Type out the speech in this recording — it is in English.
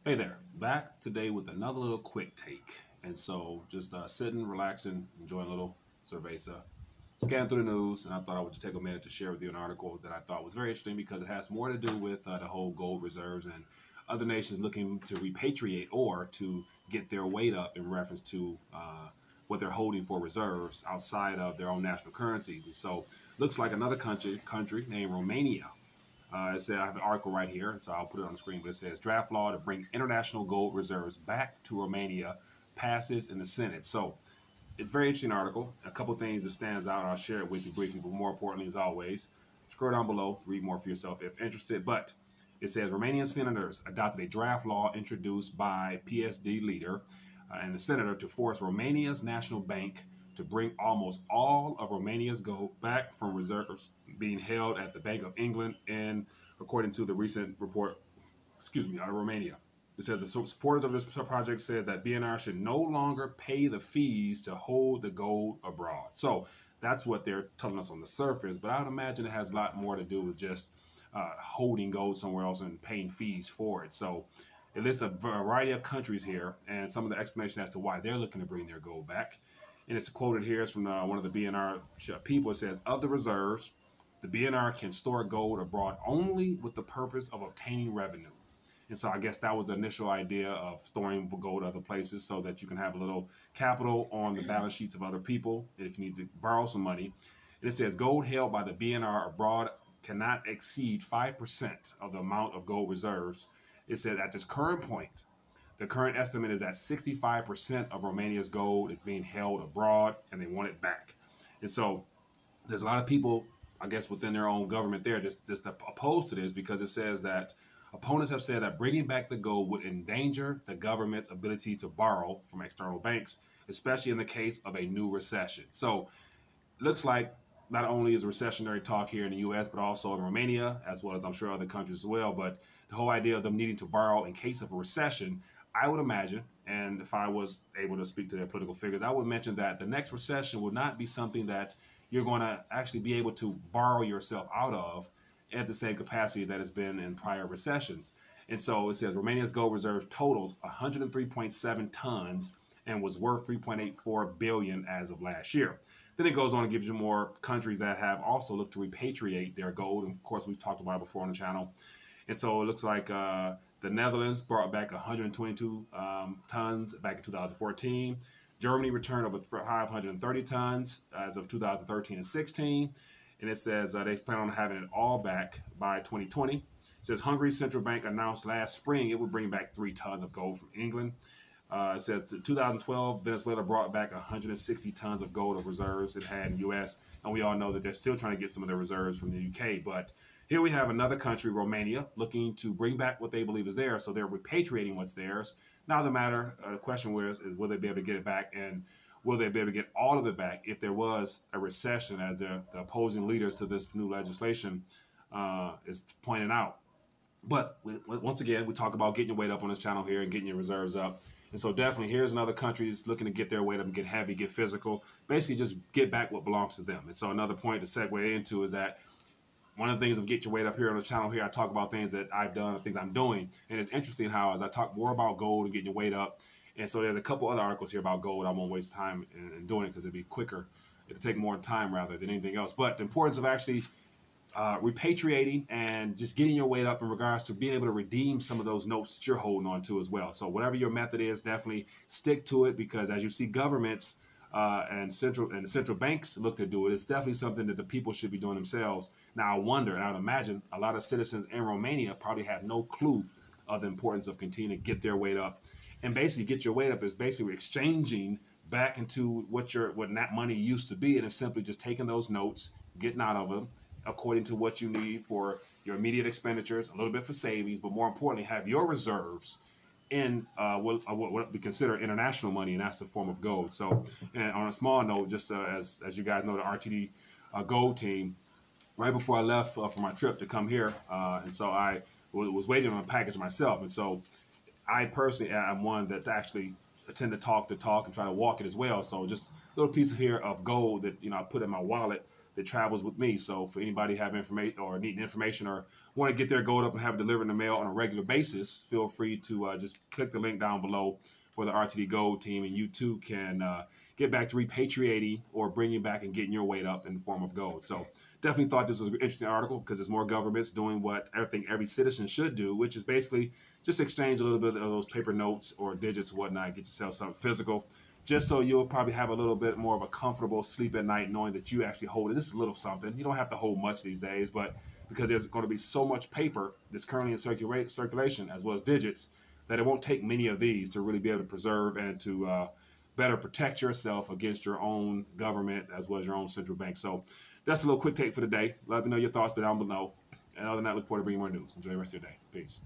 Hey there, back today with another little quick take. And so just sitting, relaxing, enjoying a little cerveza, scanning through the news, and I thought I would just take a minute to share with you an article that I thought was very interesting because it has more to do with the whole gold reserves and other nations looking to repatriate or to get their weight up in reference to what they're holding for reserves outside of their own national currencies. And so looks like another country named Romania. It said I have an article right here, and so I'll put it on the screen. But it says draft law to bring international gold reserves back to Romania passes in the Senate. So it's a very interesting article. A couple things that stands out. I'll share it with you briefly, but more importantly, as always, scroll down below, read more for yourself if interested. But it says Romanian senators adopted a draft law introduced by PSD leader and the senator to force Romania's national bank to bring almost all of Romania's gold back from reserves being held at the Bank of England, and according to the recent report, out of Romania. It says the supporters of this project said that BNR should no longer pay the fees to hold the gold abroad. So that's what they're telling us on the surface, but I would imagine it has a lot more to do with just holding gold somewhere else and paying fees for it. So it lists a variety of countries here and some of the explanation as to why they're looking to bring their gold back. And it's quoted here. It's from one of the BNR people. It says, of the reserves, the BNR can store gold abroad only with the purpose of obtaining revenue. And so I guess that was the initial idea of storing gold other places so that you can have a little capital on the balance sheets of other people if you need to borrow some money. And it says gold held by the BNR abroad cannot exceed 5% of the amount of gold reserves. It said at this current point, the current estimate is that 65% of Romania's gold is being held abroad and they want it back. And so there's a lot of people, I guess, within their own government there just opposed to this because it says that opponents have said that bringing back the gold would endanger the government's ability to borrow from external banks, especially in the case of a new recession. So it looks like not only is recessionary talk here in the U.S., but also in Romania, as well as I'm sure other countries as well. But the whole idea of them needing to borrow in case of a recession, I would imagine, and if I was able to speak to their political figures, I would mention that the next recession would not be something that you're going to actually be able to borrow yourself out of at the same capacity that it's been in prior recessions. And so it says Romania's gold reserves totals 103.7 tons and was worth 3.84 billion as of last year. Then it goes on and gives you more countries that have also looked to repatriate their gold. And of course, we've talked about it before on the channel. And so it looks like the Netherlands brought back 122 tons back in 2014. Germany returned over 530 tons as of 2013 and 16. And it says they plan on having it all back by 2020. It says Hungary's central bank announced last spring it would bring back 3 tons of gold from England. It says 2012, Venezuela brought back 160 tons of gold of reserves it had in the U.S. And we all know that they're still trying to get some of their reserves from the U.K. But here we have another country, Romania, looking to bring back what they believe is theirs. So they're repatriating what's theirs. Now the question was, will they be able to get it back, and will they be able to get all of it back if there was a recession, as the opposing leaders to this new legislation is pointing out. But once again, we talk about getting your weight up on this channel here and getting your reserves up. And so definitely here's another country that's looking to get their weight up and get heavy, get physical, basically just get back what belongs to them. And so another point to segue into is that one of the things of get your weight up here on the channel here, I talk about things that I've done, things I'm doing. And it's interesting how as I talk more about gold and getting your weight up, and so there's a couple other articles here about gold. I won't waste time in doing it because it'd be quicker. It'll take more time rather than anything else. But the importance of actually repatriating and just getting your weight up in regards to being able to redeem some of those notes that you're holding on to as well. So whatever your method is, definitely stick to it, because as you see governments and the central banks look to do it, it's definitely something that the people should be doing themselves. Now I wonder, and I would imagine a lot of citizens in Romania probably have no clue of the importance of continuing to get their weight up. And basically get your weight up is basically exchanging back into what that money used to be, and it's simply just taking those notes, getting out of them according to what you need for your immediate expenditures, a little bit for savings, but more importantly, have your reserves in what we consider international money, and that's the form of gold. So, and on a small note, just as you guys know, the RTD gold team, right before I left for my trip to come here, and so I was waiting on a package myself, and so I personally am one that actually tend to talk and try to walk it as well. So just a little piece here of gold that I put in my wallet that travels with me. So for anybody have information or needing information or want to get their gold up and have it delivered in the mail on a regular basis, feel free to just click the link down below for the RTD Gold team, and you too can get back to repatriating or bringing back and getting your weight up in the form of gold. So definitely thought this was an interesting article because there's more governments doing what every citizen should do, which is basically just exchange a little bit of those paper notes or digits or whatnot, get yourself something physical, just so you'll probably have a little bit more of a comfortable sleep at night knowing that you actually hold it. Just a little something. You don't have to hold much these days, but because there's going to be so much paper that's currently in circulation as well as digits, that it won't take many of these to really be able to preserve and to better protect yourself against your own government as well as your own central bank. So that's a little quick take for the day. Let me know your thoughts down below. And other than that, look forward to bringing more news. Enjoy the rest of your day. Peace.